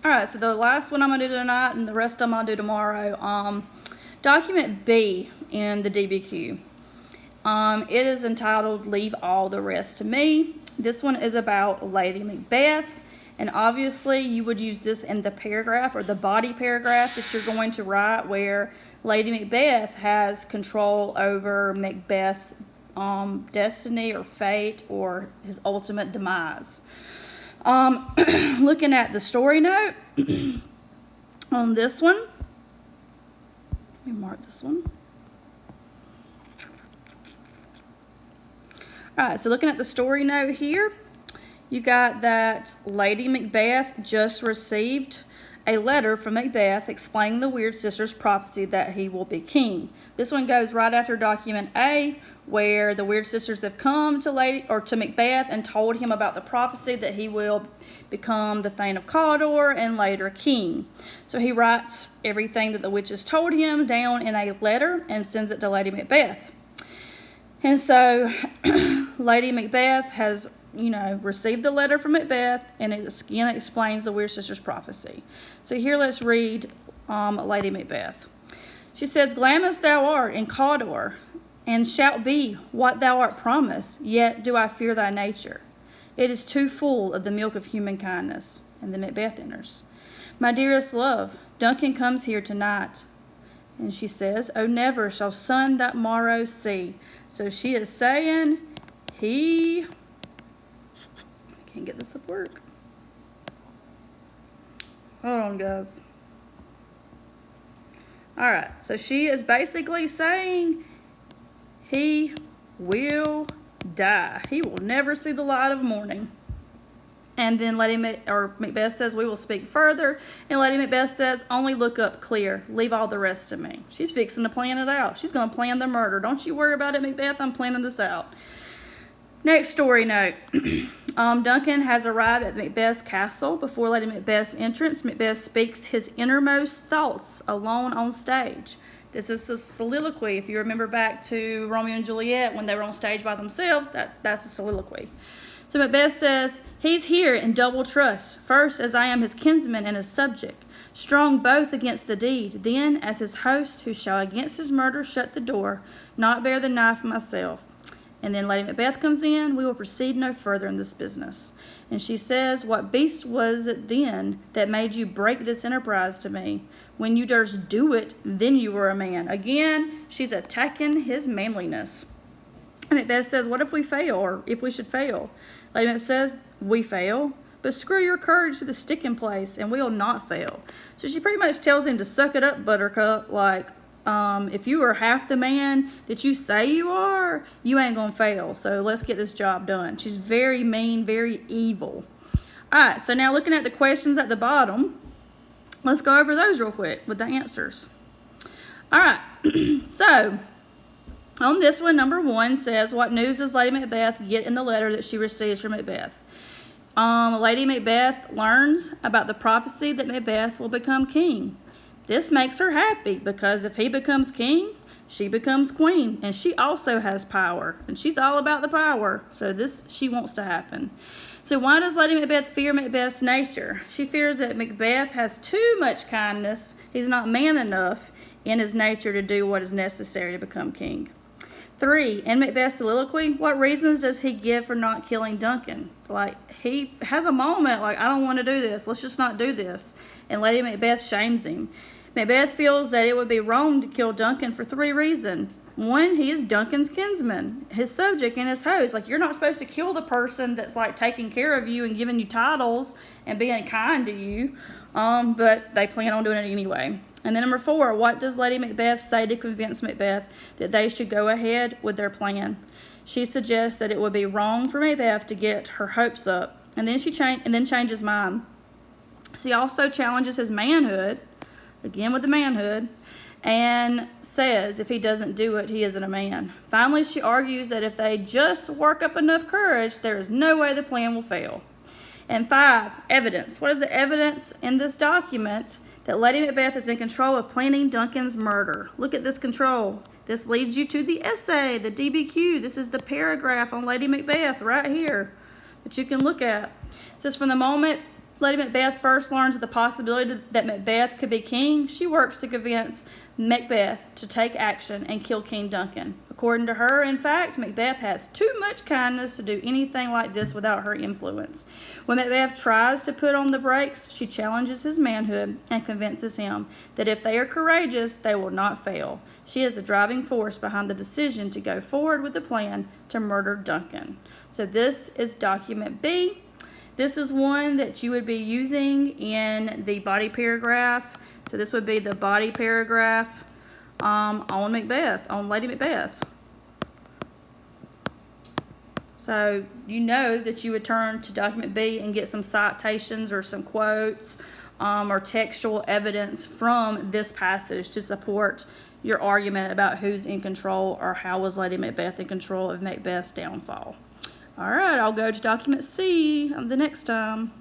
All right, so the last one I'm going to do tonight and the rest of them I'll do tomorrow. Document B in the DBQ. It is entitled Leave All the Rest to Me. This one is about Lady Macbeth. And obviously you would use this in the paragraph or the body paragraph that you're going to write where Lady Macbeth has control over Macbeth's destiny or fate or his ultimate demise. Looking at the story note on this one, let me mark this one. All right, so looking at the story note here, you got that Lady Macbeth just received a letter from Macbeth explaining the Weird Sisters' prophecy that he will be king. This one goes right after document A, where the Weird Sisters have come to Macbeth and told him about the prophecy that he will become the Thane of Cawdor and later king. So he writes everything that the witches told him down in a letter and sends it to Lady Macbeth. And so Lady Macbeth has, received the letter from Macbeth, and it again explains the Weird Sisters' prophecy. So here let's read Lady Macbeth. She says, "Glam as thou art in Cawdor, and shalt be what thou art promised, yet do I fear thy nature. It is too full of the milk of human kindness." And then Macbeth enters. "My dearest love, Duncan comes here tonight." And she says, "Oh, never shall sun that morrow see." So she is saying I can't get this to work. Hold on, guys. All right, so she is basically saying he will die. He will never see the light of morning. And then Macbeth says, "We will speak further." And Lady Macbeth says, "Only look up clear. Leave all the rest to me." She's fixing to plan it out. She's going to plan the murder. Don't you worry about it, Macbeth. I'm planning this out. Next story note. Duncan has arrived at Macbeth's castle. Before Lady Macbeth's entrance, Macbeth speaks his innermost thoughts alone on stage. This is a soliloquy. If you remember back to Romeo and Juliet when they were on stage by themselves, that's a soliloquy. So Macbeth says, "He's here in double trust. First, as I am his kinsman and his subject, strong both against the deed. Then, as his host, who shall against his murder shut the door, not bear the knife myself." And then Lady Macbeth comes in. "We will proceed no further in this business." And she says, "What beast was it then that made you break this enterprise to me? When you durst do it, then you were a man." Again, she's attacking his manliness. And Macbeth says, "What if we fail, or if we should fail?" Lady Macbeth says, "We fail, but screw your courage to the sticking place, and we'll not fail." So she pretty much tells him to suck it up, Buttercup. If you are half the man that you say you are, you ain't gonna fail. So let's get this job done. She's very mean, very evil. All right, so now looking at the questions at the bottom, let's go over those real quick with the answers. All right, so on this one, number 1 says, "What news does Lady Macbeth get in the letter that she receives from Macbeth?" Lady Macbeth learns about the prophecy that Macbeth will become king. This makes her happy because if he becomes king, she becomes queen, and she also has power, and she's all about the power, so this she wants to happen. So why does Lady Macbeth fear Macbeth's nature? She fears that Macbeth has too much kindness. He's not man enough in his nature to do what is necessary to become king. 3, in Macbeth's soliloquy, what reasons does he give for not killing Duncan? He has a moment I don't want to do this. Let's just not do this. And Lady Macbeth shames him. Macbeth feels that it would be wrong to kill Duncan for 3 reasons. 1, he is Duncan's kinsman, his subject, and his host. You're not supposed to kill the person that's taking care of you and giving you titles and being kind to you. But they plan on doing it anyway. And then number 4, what does Lady Macbeth say to convince Macbeth that they should go ahead with their plan? She suggests that it would be wrong for Macbeth to get her hopes up, and then changes mind. She also challenges his manhood, again with the manhood, and says if he doesn't do it, he isn't a man. Finally, she argues that if they just work up enough courage, there is no way the plan will fail. And 5, evidence. What is the evidence in this document that Lady Macbeth is in control of planning Duncan's murder? Look at this control. This leads you to the essay, the DBQ. This is the paragraph on Lady Macbeth right here that you can look at. It says, from the moment Lady Macbeth first learns of the possibility that Macbeth could be king, she works to convince Macbeth to take action and kill King Duncan. According to her, in fact, Macbeth has too much kindness to do anything like this without her influence. When Macbeth tries to put on the brakes, she challenges his manhood and convinces him that if they are courageous, they will not fail. She is the driving force behind the decision to go forward with the plan to murder Duncan. So this is document B. This is one that you would be using in the body paragraph. So this would be the body paragraph on Macbeth, on Lady Macbeth. So you know that you would turn to document B and get some citations or some quotes or textual evidence from this passage to support your argument about who's in control or how was Lady Macbeth in control of Macbeth's downfall. All right, I'll go to document C the next time.